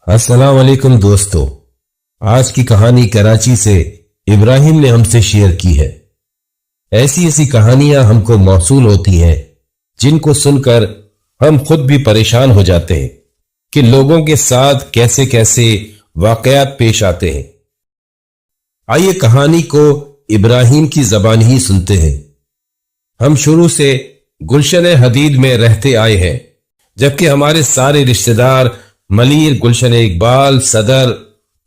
अस्सलाम वालेकुम दोस्तों, आज की कहानी कराची से इब्राहिम ने हमसे शेयर की है। ऐसी ऐसी कहानियां हमको मौसूल होती हैं जिनको सुनकर हम खुद भी परेशान हो जाते हैं कि लोगों के साथ कैसे कैसे वाकयात पेश आते हैं। आइए कहानी को इब्राहिम की जबान ही सुनते हैं। हम शुरू से गुलशन हदीद में रहते आए हैं, जबकि हमारे सारे रिश्तेदार मलीर, गुलशन इकबाल, सदर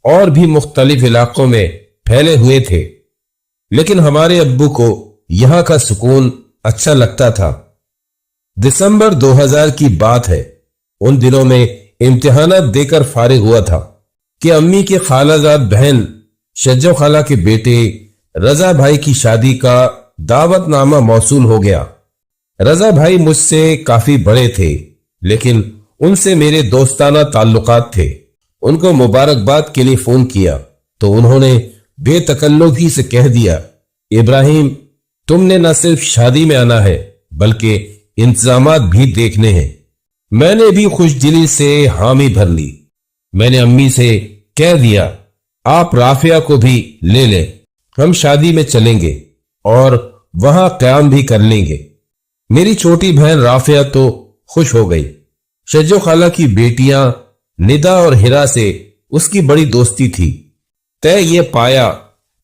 और भी मुख्तलिफ इलाकों में फैले हुए थे, लेकिन हमारे अब्बू को यहां का सुकून अच्छा लगता था। दिसंबर 2000 की बात है। उन दिनों में इम्तिहानात देकर फारिग हुआ था कि अम्मी के खालाजाद बहन शज्जो खाला के बेटे रजा भाई की शादी का दावतनामा मौसूल हो गया। रजा भाई मुझसे काफी बड़े थे, लेकिन उनसे मेरे दोस्ताना ताल्लुकात थे। उनको मुबारकबाद के लिए फोन किया तो उन्होंने बेतकल्लुफी से कह दिया, इब्राहिम, तुमने न सिर्फ शादी में आना है बल्कि इंतजामात भी देखने हैं। मैंने भी खुशदिली से हामी भर ली। मैंने अम्मी से कह दिया, आप राफिया को भी ले लें, हम शादी में चलेंगे और वहां क़याम भी कर लेंगे। मेरी छोटी बहन राफिया तो खुश हो गई। शज्जो खाला की बेटियां निदा और हिरा से उसकी बड़ी दोस्ती थी। तय ये पाया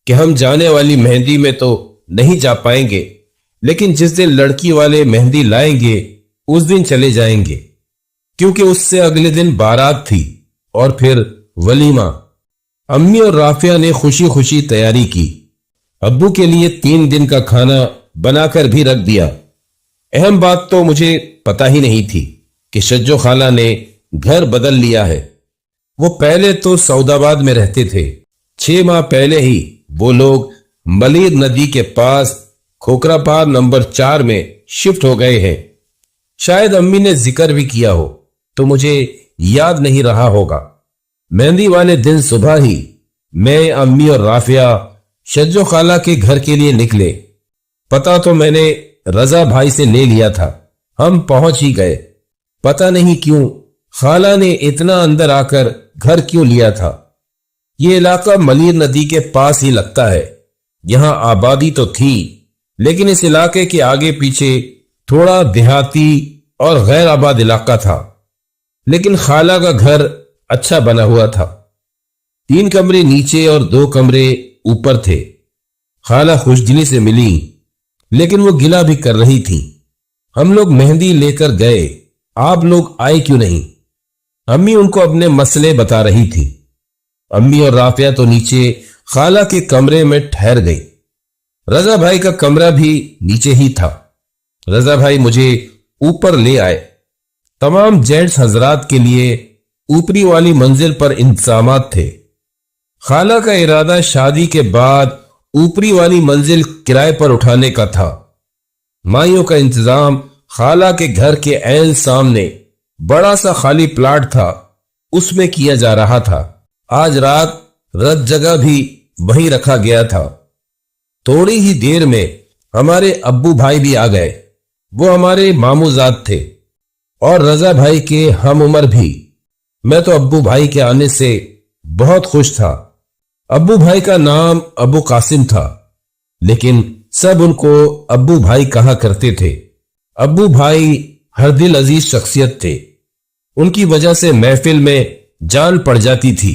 कि हम जाने वाली मेहंदी में तो नहीं जा पाएंगे, लेकिन जिस दिन लड़की वाले मेहंदी लाएंगे उस दिन चले जाएंगे, क्योंकि उससे अगले दिन बारात थी और फिर वलीमा। अम्मी और राफिया ने खुशी खुशी तैयारी की। अब्बू के लिए 3 दिन का खाना बनाकर भी रख दिया। अहम बात तो मुझे पता ही नहीं थी कि शज्जो खाला ने घर बदल लिया है। वो पहले तो सऊदाबाद में रहते थे। 6 माह पहले ही वो लोग मलीर नदी के पास खोखरापार नंबर 4 में शिफ्ट हो गए हैं। शायद अम्मी ने जिक्र भी किया हो तो मुझे याद नहीं रहा होगा। मेहंदी वाले दिन सुबह ही मैं, अम्मी और राफिया शज्जो खाला के घर के लिए निकले। पता तो मैंने रजा भाई से ले लिया था। हम पहुंच ही गए। पता नहीं क्यों खाला ने इतना अंदर आकर घर क्यों लिया था। ये इलाका मलीर नदी के पास ही लगता है। यहां आबादी तो थी, लेकिन इस इलाके के आगे पीछे थोड़ा देहाती और गैर आबाद इलाका था। लेकिन खाला का घर अच्छा बना हुआ था। 3 कमरे नीचे और 2 कमरे ऊपर थे। खाला खुशदिली से मिली, लेकिन वो गिला भी कर रही थी। हम लोग मेहंदी लेकर गए, आप लोग आए क्यों नहीं? अम्मी उनको अपने मसले बता रही थी। अम्मी और राफिया तो नीचे खाला के कमरे में ठहर गई। रजा भाई का कमरा भी नीचे ही था। रजा भाई मुझे ऊपर ले आए। तमाम जेंट्स हजरात के लिए ऊपरी वाली मंजिल पर इंतजामात थे। खाला का इरादा शादी के बाद ऊपरी वाली मंजिल किराए पर उठाने का था। माइयों का इंतजाम खाला के घर के ऐन सामने बड़ा सा खाली प्लाट था, उसमें किया जा रहा था। आज रात रत जगह भी वहीं रखा गया था। थोड़ी ही देर में हमारे अब्बू भाई भी आ गए। वो हमारे मामूजाद थे और रजा भाई के हम उम्र भी। मैं तो अब्बू भाई के आने से बहुत खुश था। अब्बू भाई का नाम अबू कासिम था, लेकिन सब उनको अब्बू भाई कहा करते थे। अब्बू भाई हर दिल अजीज शख्सियत थे। उनकी वजह से महफिल में जान पड़ जाती थी।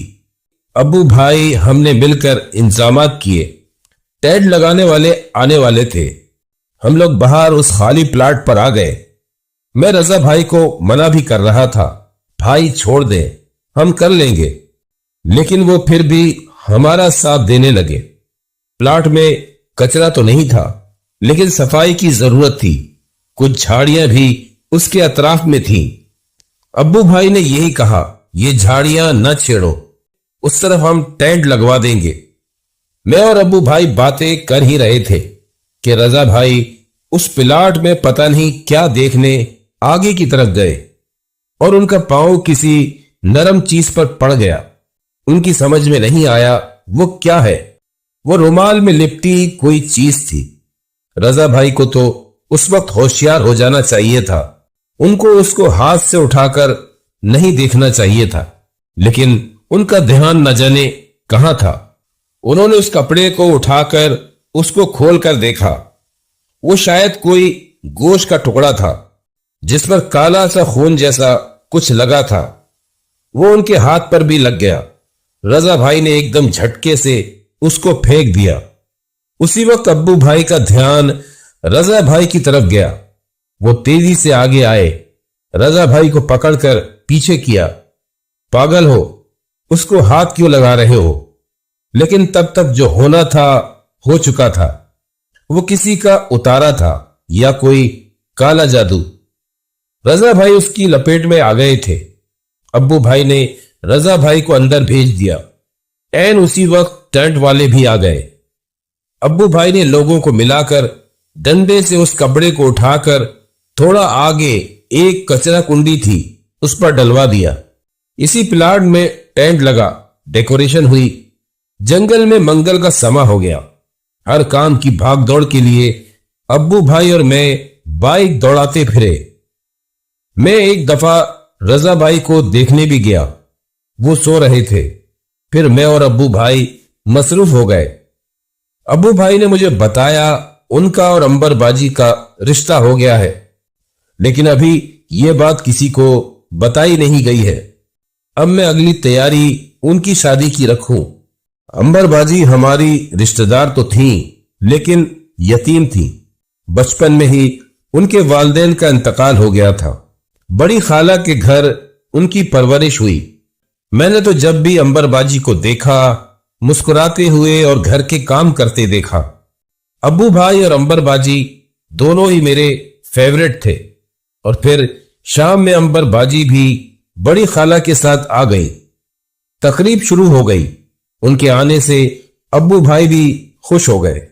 अब्बू भाई हमने मिलकर इंतजामात किए। टेंट लगाने वाले आने वाले थे। हम लोग बाहर उस खाली प्लाट पर आ गए। मैं रजा भाई को मना भी कर रहा था, भाई छोड़ दे, हम कर लेंगे, लेकिन वो फिर भी हमारा साथ देने लगे। प्लाट में कचरा तो नहीं था, लेकिन सफाई की जरूरत थी। कुछ झाड़ियां भी उसके अतराफ में थीं। अब्बू भाई ने यही कहा, ये झाड़ियां न छेड़ो, उस तरफ हम टेंट लगवा देंगे। मैं और अब्बू भाई बातें कर ही रहे थे कि रजा भाई उस प्लाट में पता नहीं क्या देखने आगे की तरफ गए और उनका पांव किसी नरम चीज पर पड़ गया। उनकी समझ में नहीं आया वो क्या है। वो रुमाल में लिपटी कोई चीज थी। रजा भाई को तो उस वक्त होशियार हो जाना चाहिए था। उनको उसको हाथ से उठाकर नहीं देखना चाहिए था। लेकिन उनका ध्यान न जाने कहां था। उन्होंने उस कपड़े को उठाकर उसको खोलकर देखा। वो शायद कोई गोश्त का टुकड़ा था जिस पर काला सा खून जैसा कुछ लगा था। वो उनके हाथ पर भी लग गया। रजा भाई ने एकदम झटके से उसको फेंक दिया। उसी वक्त अब्बू भाई का ध्यान रजा भाई की तरफ गया। वो तेजी से आगे आए, रजा भाई को पकड़कर पीछे किया। पागल हो, उसको हाथ क्यों लगा रहे हो? लेकिन तब तक जो होना था हो चुका था। वो किसी का उतारा था या कोई काला जादू। रजा भाई उसकी लपेट में आ गए थे। अब्बू भाई ने रजा भाई को अंदर भेज दिया। ऐन उसी वक्त टेंट वाले भी आ गए। अब्बू भाई ने लोगों को मिलाकर डंडे से उस कपड़े को उठाकर थोड़ा आगे एक कचरा कुंडी थी उस पर डलवा दिया। इसी प्लाट में टेंट लगा, डेकोरेशन हुई। जंगल में मंगल का समा हो गया। हर काम की भाग दौड़ के लिए अब्बू भाई और मैं बाइक दौड़ाते फिरे। मैं एक दफा रजा भाई को देखने भी गया। वो सो रहे थे। फिर मैं और अब्बू भाई मसरूफ हो गए। अब्बू भाई ने मुझे बताया उनका और अंबर बाजी का रिश्ता हो गया है, लेकिन अभी ये बात किसी को बताई नहीं गई है। अब मैं अगली तैयारी उनकी शादी की रखूं। अंबर बाजी हमारी रिश्तेदार तो थी, लेकिन यतीम थी। बचपन में ही उनके वालिदैन का इंतकाल हो गया था। बड़ी खाला के घर उनकी परवरिश हुई। मैंने तो जब भी अंबर बाजी को देखा, मुस्कुराते हुए और घर के काम करते देखा। अब्बू भाई और अंबर बाजी दोनों ही मेरे फेवरेट थे। और फिर शाम में अंबर बाजी भी बड़ी खाला के साथ आ गई। तकरीब शुरू हो गई। उनके आने से अब्बू भाई भी खुश हो गए।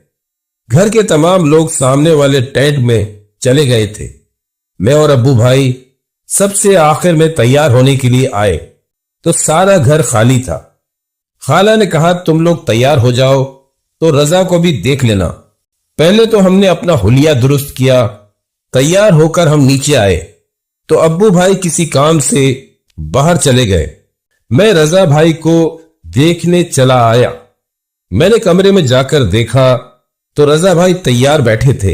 घर के तमाम लोग सामने वाले टेंट में चले गए थे। मैं और अब्बू भाई सबसे आखिर में तैयार होने के लिए आए तो सारा घर खाली था। खाला ने कहा, तुम लोग तैयार हो जाओ तो रजा को भी देख लेना। पहले तो हमने अपना हुलिया दुरुस्त किया। तैयार होकर हम नीचे आए तो अब्बू भाई किसी काम से बाहर चले गए। मैं रजा भाई को देखने चला आया। मैंने कमरे में जाकर देखा तो रजा भाई तैयार बैठे थे,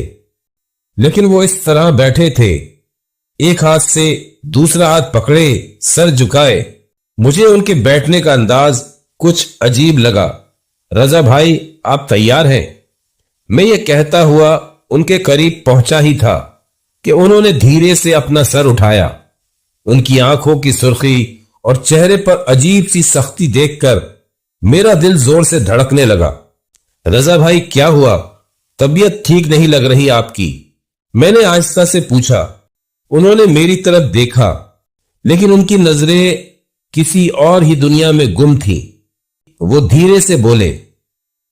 लेकिन वो इस तरह बैठे थे, एक हाथ से दूसरा हाथ पकड़े, सर झुकाए। मुझे उनके बैठने का अंदाज कुछ अजीब लगा। रजा भाई, आप तैयार हैं? मैं ये कहता हुआ उनके करीब पहुंचा ही था कि उन्होंने धीरे से अपना सर उठाया। उनकी आंखों की सुर्खी और चेहरे पर अजीब सी सख्ती देखकर मेरा दिल जोर से धड़कने लगा। रजा भाई, क्या हुआ? तबीयत ठीक नहीं लग रही आपकी, मैंने आहिस्ता से पूछा। उन्होंने मेरी तरफ देखा, लेकिन उनकी नजरें किसी और ही दुनिया में गुम थी। वो धीरे से बोले,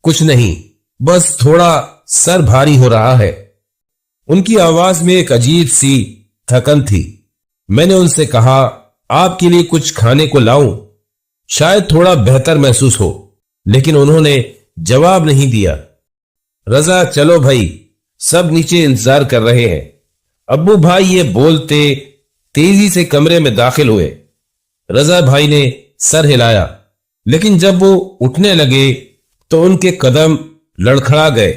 कुछ नहीं, बस थोड़ा सर भारी हो रहा है। उनकी आवाज में एक अजीब सी थकन थी। मैंने उनसे कहा, आपके लिए कुछ खाने को लाऊं? शायद थोड़ा बेहतर महसूस हो। लेकिन उन्होंने जवाब नहीं दिया। रजा, चलो भाई, सब नीचे इंतजार कर रहे हैं। अब्बू भाई ये बोलते तेजी से कमरे में दाखिल हुए। रजा भाई ने सर हिलाया, लेकिन जब वो उठने लगे तो उनके कदम लड़खड़ा गए।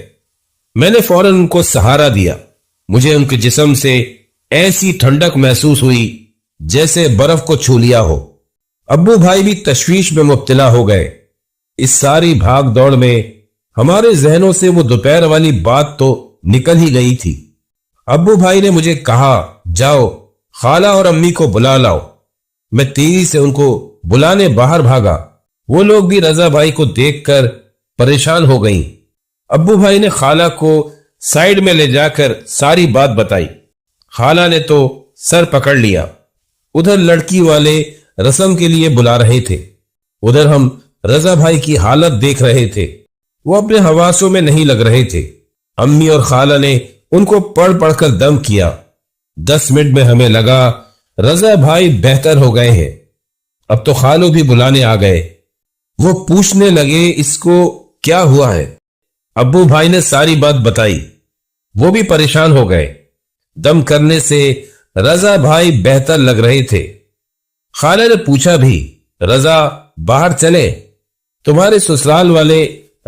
मैंने फौरन उनको सहारा दिया। मुझे उनके जिस्म से ऐसी ठंडक महसूस हुई जैसे बर्फ को छू लिया हो। अब्बू भाई भी तशवीश में मुब्तला हो गए। इस सारी भाग दौड़ में हमारे जहनों से वो दोपहर वाली बात तो निकल ही गई थी। अब्बू भाई ने मुझे कहा, जाओ खाला और अम्मी को बुला लाओ। मैं तेजी से उनको बुलाने बाहर भागा। वो लोग भी रजा भाई को देखकर परेशान हो गईं। अब्बू भाई ने खाला को साइड में ले जाकर सारी बात बताई। खाला ने तो सर पकड़ लिया। उधर लड़की वाले रस्म के लिए बुला रहे थे, उधर हम रजा भाई की हालत देख रहे थे। वो अपने हवासों में नहीं लग रहे थे। अम्मी और खाला ने उनको पढ़ पढ़कर दम किया। 10 मिनट में हमें लगा रजा भाई बेहतर हो गए हैं। अब तो खालू भी बुलाने आ गए। वो पूछने लगे, इसको क्या हुआ है? अब्बू भाई ने सारी बात बताई। वो भी परेशान हो गए। दम करने से रजा भाई बेहतर लग रहे थे। खाला ने पूछा भी, رضا باہر چلے، تمہارے سسرال والے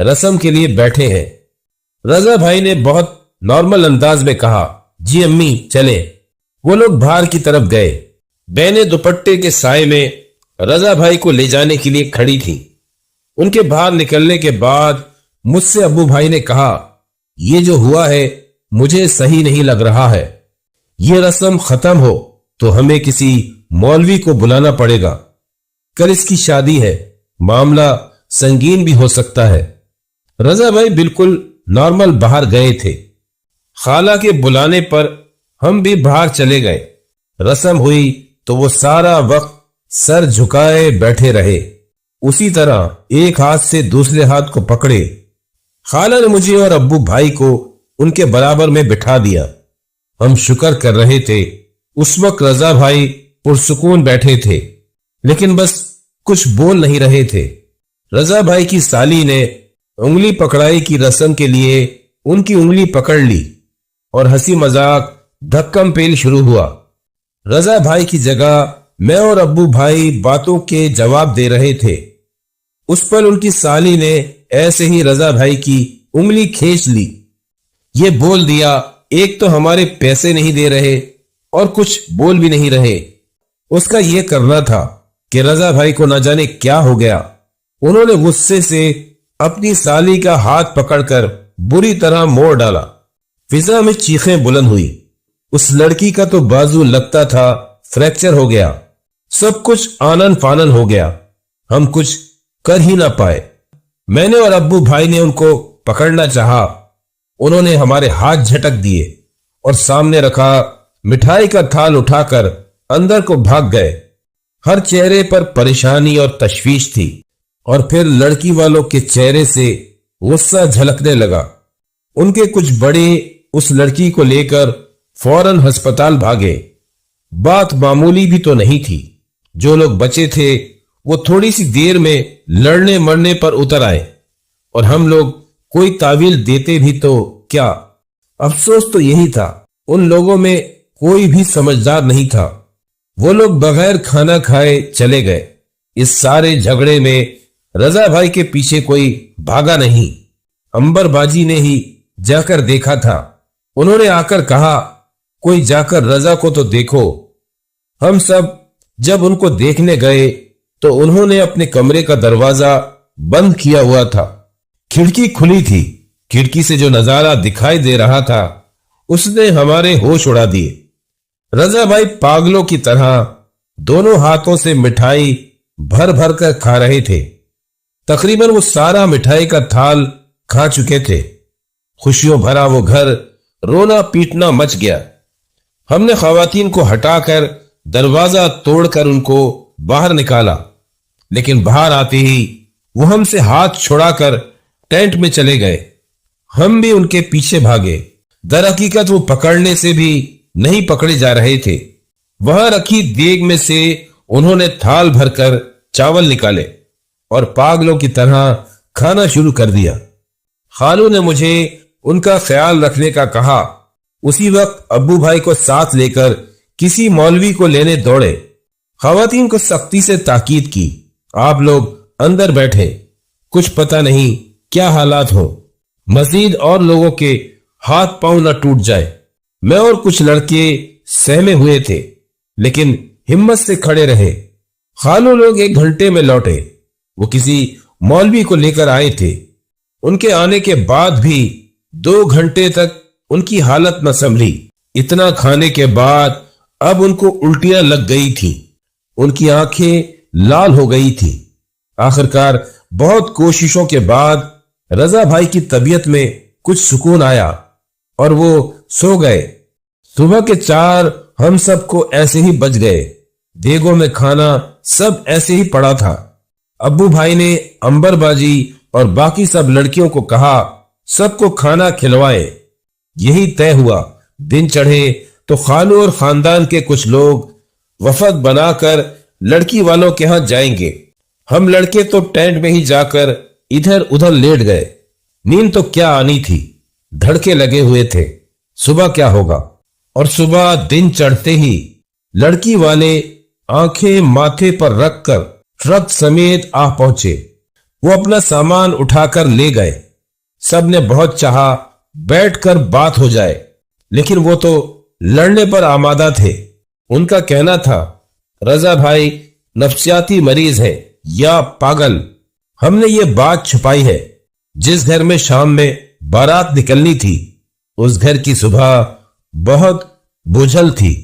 رسم کے لیے بیٹھے ہیں۔ رضا بھائی نے بہت نارمل انداز میں کہا، جی امی چلے۔ وہ لوگ باہر کی طرف گئے۔ بہنیں دوپٹے کے سائے میں رضا بھائی کو لے جانے کے لیے کھڑی تھیں۔ ان کے باہر نکلنے کے بعد مجھ سے ابو بھائی نے کہا، یہ جو ہوا ہے مجھے صحیح نہیں لگ رہا ہے، یہ رسم ختم ہو تو ہمیں کسی مولوی کو بلانا پڑے گا، کل اس کی شادی ہے، معاملہ سنگین بھی ہو سکتا ہے۔ رضا بھائی بالکل نارمل باہر گئے تھے۔ خالہ کے بلانے پر ہم بھی باہر چلے گئے۔ رسم ہوئی تو وہ سارا وقت سر جھکائے بیٹھے رہے، اسی طرح ایک ہاتھ سے دوسرے ہاتھ کو پکڑے۔ خالہ نے مجھے اور ابو بھائی کو ان کے برابر میں بٹھا دیا۔ ہم شکر کر رہے تھے۔ اس وقت رضا بھائی پرسکون بیٹھے تھے، لیکن بس کچھ بول نہیں رہے تھے۔ رضا بھائی کی سالی نے انگلی پکڑائی کی رسم کے لیے ان کی انگلی پکڑ لی اور ہنسی مذاق دھکم پیل شروع ہوا۔ رضا بھائی کی جگہ میں اور ابو بھائی باتوں کے جواب دے رہے تھے۔ اس پر ان کی سالی نے ایسے ہی رضا بھائی کی انگلی کھینچ لی۔ یہ بول دیا، ایک تو ہمارے پیسے نہیں دے رہے اور کچھ بول بھی نہیں رہے۔ اس کا یہ کرنا تھا کہ رضا بھائی کو نہ جانے کیا ہو گیا۔ انہوں نے غصے سے اپنی سالی کا ہاتھ پکڑ کر بری طرح موڑ ڈالا۔ فضا میں چیخیں بلند ہوئی۔ اس لڑکی کا تو بازو لگتا تھا فریکچر ہو گیا۔ سب کچھ آنن فانن ہو گیا۔ ہم کچھ کر ہی نہ پائے۔ میں نے اور ابو بھائی نے ان کو پکڑنا چاہا، انہوں نے ہمارے ہاتھ جھٹک دیے اور سامنے رکھا مٹھائی کا تھال اٹھا کر اندر کو بھاگ گئے۔ ہر چہرے پر پریشانی اور تشویش تھی، اور پھر لڑکی والوں کے چہرے سے غصہ جھلکنے لگا۔ ان کے کچھ بڑے اس لڑکی کو لے کر فوراً ہسپتال بھاگے۔ بات معمولی بھی تو نہیں تھی۔ جو لوگ بچے تھے وہ تھوڑی سی دیر میں لڑنے مرنے پر اتر آئے، اور ہم لوگ کوئی تعویل دیتے بھی تو کیا۔ افسوس تو یہی تھا، ان لوگوں میں کوئی بھی سمجھدار نہیں تھا۔ وہ لوگ بغیر کھانا کھائے چلے گئے۔ اس سارے جھگڑے میں رضا بھائی کے پیچھے کوئی بھاگا نہیں۔ امبر باجی نے ہی جا کر دیکھا تھا۔ انہوں نے آ کر کہا، کوئی جا کر رضا کو تو دیکھو۔ ہم سب جب ان کو دیکھنے گئے تو انہوں نے اپنے کمرے کا دروازہ بند کیا ہوا تھا۔ کھڑکی کھلی تھی۔ کھڑکی سے جو نظارہ دکھائی دے رہا تھا اس نے ہمارے ہوش اڑا دیے۔ رضا بھائی پاگلوں کی طرح دونوں ہاتھوں سے مٹھائی بھر بھر کر کھا رہے تھے۔ تقریباً وہ سارا مٹھائی کا تھال کھا چکے تھے۔ خوشیوں بھرا وہ گھر رونا پیٹنا مچ گیا۔ ہم نے خواتین کو ہٹا کر دروازہ توڑ کر ان کو باہر نکالا، لیکن باہر آتے ہی وہ ہم سے ہاتھ چھڑا کر ٹینٹ میں چلے گئے۔ ہم بھی ان کے پیچھے بھاگے۔ در حقیقت وہ پکڑنے سے بھی نہیں پکڑے جا رہے تھے۔ وہاں رکھی دیگ میں سے انہوں نے تھال بھر کر چاول نکالے اور پاگلوں کی طرح کھانا شروع کر دیا۔ خالو نے مجھے ان کا خیال رکھنے کا کہا۔ اسی وقت ابو بھائی کو ساتھ لے کر کسی مولوی کو لینے دوڑے۔ خواتین کو سختی سے تاکید کی، آپ لوگ اندر بیٹھے، کچھ پتہ نہیں کیا حالات ہو، مزید اور لوگوں کے ہاتھ پاؤں نہ ٹوٹ جائے۔ میں اور کچھ لڑکے سہمے ہوئے تھے، لیکن ہمت سے کھڑے رہے۔ خالو لوگ 1 گھنٹے میں لوٹے۔ وہ کسی مولوی کو لے کر آئے تھے۔ ان کے آنے کے بعد بھی 2 گھنٹے تک ان کی حالت نہ سنبھلی۔ اتنا کھانے کے بعد اب ان کو الٹیاں لگ گئی تھی، ان کی آنکھیں لال ہو گئی تھی۔ آخرکار بہت کوششوں کے بعد رضا بھائی کی طبیعت میں کچھ سکون آیا اور وہ سو گئے۔ صبح کے 4 ہم سب کو ایسے ہی بچ گئے۔ دیگوں میں کھانا سب ایسے ہی پڑا تھا۔ ابو بھائی نے امبر باجی اور باقی سب لڑکیوں کو کہا سب کو کھانا کھلوائے۔ یہی طے ہوا۔ دن چڑھے تو خالو اور خاندان کے کچھ لوگ وفد بنا کر لڑکی والوں کے ہاں جائیں گے۔ ہم لڑکے تو ٹینٹ میں ہی جا کر ادھر ادھر لیٹ گئے۔ نیند تو کیا آنی تھی، دھڑکے لگے ہوئے تھے صبح کیا ہوگا۔ اور صبح دن چڑھتے ہی لڑکی والے آنکھیں ماتھے پر رکھ کر ट्रक समेत आ पहुंचे। वो अपना सामान उठाकर ले गए। सब ने बहुत चाहा बैठकर बात हो जाए, लेकिन वो तो लड़ने पर आमादा थे। उनका कहना था, रजा भाई नफ्सियाती मरीज है या पागल। हमने ये बात छुपाई है। जिस घर में शाम में बारात निकलनी थी, उस घर की सुबह बहुत बोझल थी।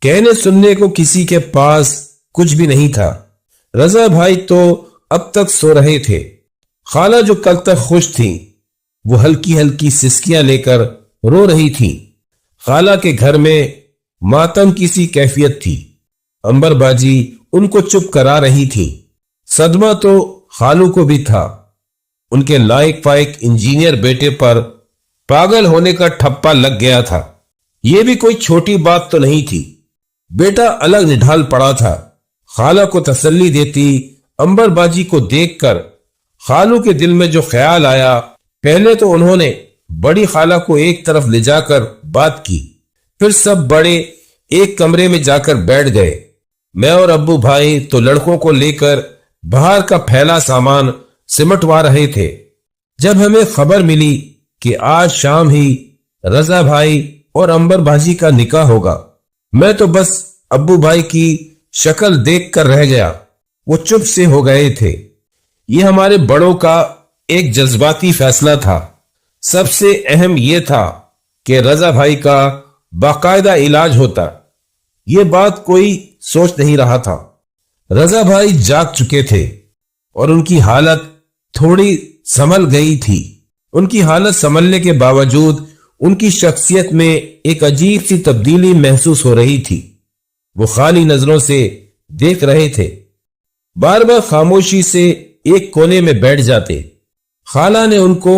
कहने सुनने को किसी के पास कुछ भी नहीं था। रजा भाई तो अब तक सो रहे थे। खाला जो कल तक खुश थी, वो हल्की हल्की सिसकियां लेकर रो रही थी। खाला के घर में मातम की सी कैफियत थी। अंबर बाजी उनको चुप करा रही थी। सदमा तो खालू को भी था। उनके लायक फायक इंजीनियर बेटे पर पागल होने का ठप्पा लग गया था। यह भी कोई छोटी बात तो नहीं थी। बेटा अलग निढाल पड़ा था। खाला को तसल्ली देती अंबर बाजी को देखकर खालू के दिल में जो ख्याल आया, पहले तो उन्होंने बड़ी खाला को एक तरफ ले जाकर बात की, फिर सब बड़े एक कमरे में जाकर बैठ गए। मैं और अब्बू भाई तो लड़कों को लेकर बाहर का फैला सामान सिमटवा रहे थे। जब हमें खबर मिली कि आज शाम ही रजा भाई और अंबर बाजी का निकाह होगा, मैं तो बस अब्बू भाई की शक्ल देख कर रह गया। वो चुप से हो गए थे। ये हमारे बड़ों का एक जज्बाती फैसला था। सबसे अहम यह था कि रजा भाई का बाकायदा इलाज होता। ये बात कोई सोच नहीं रहा था। रजा भाई जाग चुके थे और उनकी हालत थोड़ी संभल गई थी। उनकी हालत संभलने के बावजूद उनकी शख्सियत में एक अजीब सी तब्दीली महसूस हो रही थी। वो खाली नजरों से देख रहे थे। बार बार खामोशी से एक कोने में बैठ जाते। खाला ने उनको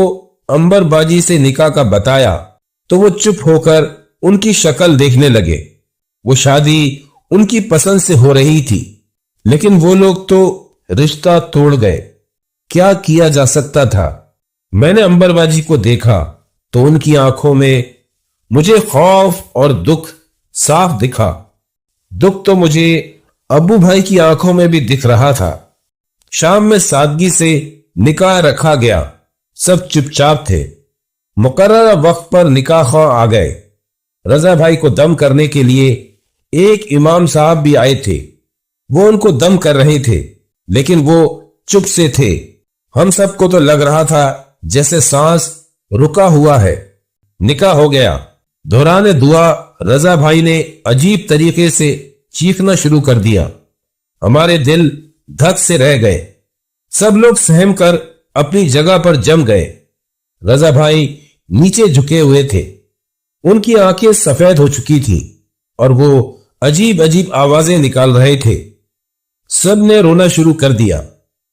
अंबर बाजी से निकाह का बताया तो वो चुप होकर उनकी शक्ल देखने लगे। वो शादी उनकी पसंद से हो रही थी, लेकिन वो लोग तो रिश्ता तोड़ गए। क्या किया जा सकता था? मैंने अंबर बाजी को देखा तो उनकी आंखों में मुझे खौफ और दुख साफ दिखा। दुख तो मुझे अब्बू भाई की आंखों में भी दिख रहा था। शाम में सादगी से निकाह रखा गया। सब चुपचाप थे। मुकर्रर वक्त पर निकाह ख्वाह आ गए। रजा भाई को दम करने के लिए एक इमाम साहब भी आए थे। वो उनको दम कर रहे थे, लेकिन वो चुप से थे। हम सबको तो लग रहा था जैसे सांस रुका हुआ है। निकाह हो गया। दौरान दुआ रजा भाई ने अजीब तरीके से चीखना शुरू कर दिया। हमारे दिल धक से रह गए। सब लोग सहम कर अपनी जगह पर जम गए। रजा भाई नीचे झुके हुए थे। उनकी आंखें सफेद हो चुकी थी और वो अजीब अजीब आवाजें निकाल रहे थे। सब ने रोना शुरू कर दिया।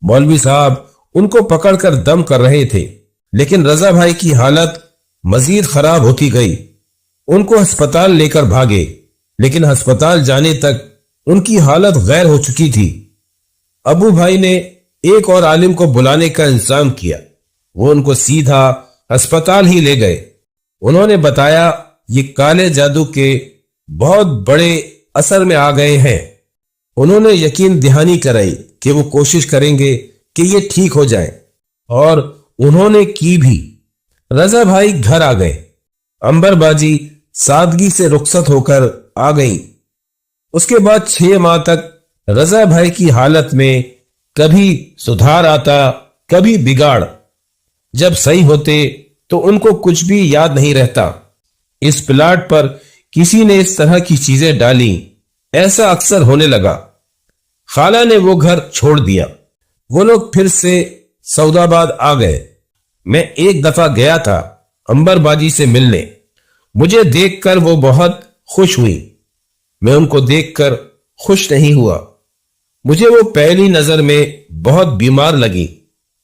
मौलवी साहब उनको पकड़कर दम कर रहे थे, लेकिन रजा भाई की हालत मजीद खराब होती गई। उनको अस्पताल लेकर भागे, लेकिन अस्पताल जाने तक उनकी हालत गैर हो चुकी थी। अबू भाई ने एक और आलिम को बुलाने का इंतजाम किया। वो उनको सीधा अस्पताल ही ले गए। उन्होंने बताया ये काले जादू के बहुत बड़े असर में आ गए हैं। उन्होंने यकीन दहानी कराई कि वो कोशिश करेंगे कि ये ठीक हो जाए, और उन्होंने की भी। रजा भाई घर आ गए। अंबर बाजी सादगी से रुखसत होकर आ गई। उसके बाद 6 माह तक रजा भाई की हालत में कभी सुधार आता, कभी बिगाड़। जब सही होते तो उनको कुछ भी याद नहीं रहता। इस प्लाट पर किसी ने इस तरह की चीजें डाली, ऐसा अक्सर होने लगा। खाला ने वो घर छोड़ दिया। वो लोग फिर से सऊदाबाद आ गए। मैं एक दफा गया था अंबर बाजी से मिलने। मुझे देखकर वो बहुत खुश हुई। मैं उनको देखकर खुश नहीं हुआ। मुझे वो पहली नजर में बहुत बीमार लगी।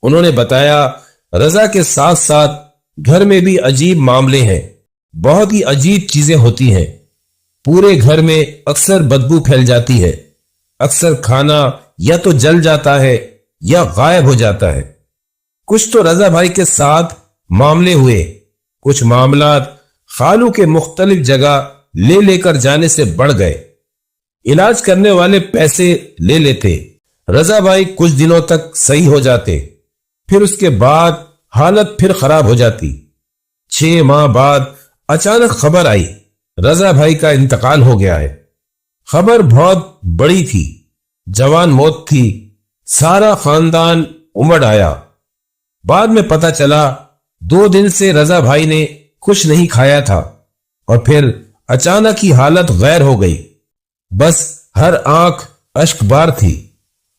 उन्होंने बताया रजा के साथ साथ घर में भी अजीब मामले हैं। बहुत ही अजीब चीजें होती हैं। पूरे घर में अक्सर बदबू फैल जाती है। अक्सर खाना या तो जल जाता है या गायब हो जाता है। कुछ तो रजा भाई के साथ मामले हुए। कुछ मामलात खालू के मुख्तलिफ जगह ले लेकर जाने से बढ़ गए। इलाज करने वाले पैसे ले लेते, رضا بھائی کچھ دنوں تک صحیح ہو جاتے، پھر اس کے بعد حالت پھر خراب ہو جاتی۔ 6 ماہ بعد اچانک خبر آئی رضا بھائی کا انتقال ہو گیا ہے۔ خبر بہت بڑی تھی، جوان موت تھی، سارا خاندان امڑ آیا۔ بعد میں پتا چلا 2 دن سے رضا بھائی نے کچھ نہیں کھایا تھا اور پھر اچانک ہی حالت غیر ہو گئی۔ بس ہر آنکھ اشک بار تھی،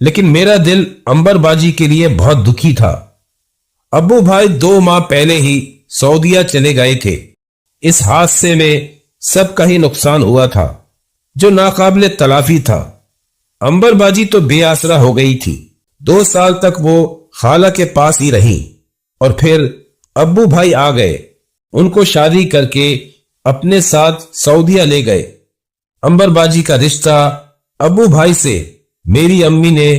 لیکن میرا دل عنبر باجی کے لیے بہت دکھی تھا۔ ابو بھائی 2 ماہ پہلے ہی سعودیہ چلے گئے تھے۔ اس حادثے میں سب کا ہی نقصان ہوا تھا جو ناقابل تلافی تھا۔ عنبر باجی تو بے آسرا ہو گئی تھی۔ 2 سال تک وہ خالہ کے پاس ہی رہی اور پھر ابو بھائی آ گئے، ان کو شادی کر کے اپنے ساتھ سعودیہ لے گئے۔ عنبر باجی کا رشتہ ابو بھائی سے میری امی نے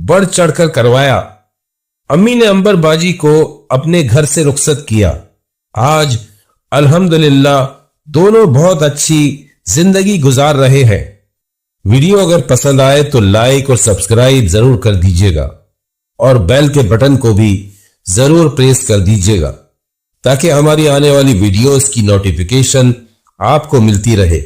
بڑھ چڑھ کر کروایا۔ امی نے عنبر باجی کو اپنے گھر سے رخصت کیا۔ آج الحمدللہ دونوں بہت اچھی زندگی گزار رہے ہیں۔ ویڈیو اگر پسند آئے تو لائک اور سبسکرائب ضرور کر دیجیے گا اور بیل کے بٹن کو بھی ضرور پریس کر دیجیے گا تاکہ ہماری آنے والی ویڈیوز کی نوٹیفیکیشن آپ کو ملتی رہے۔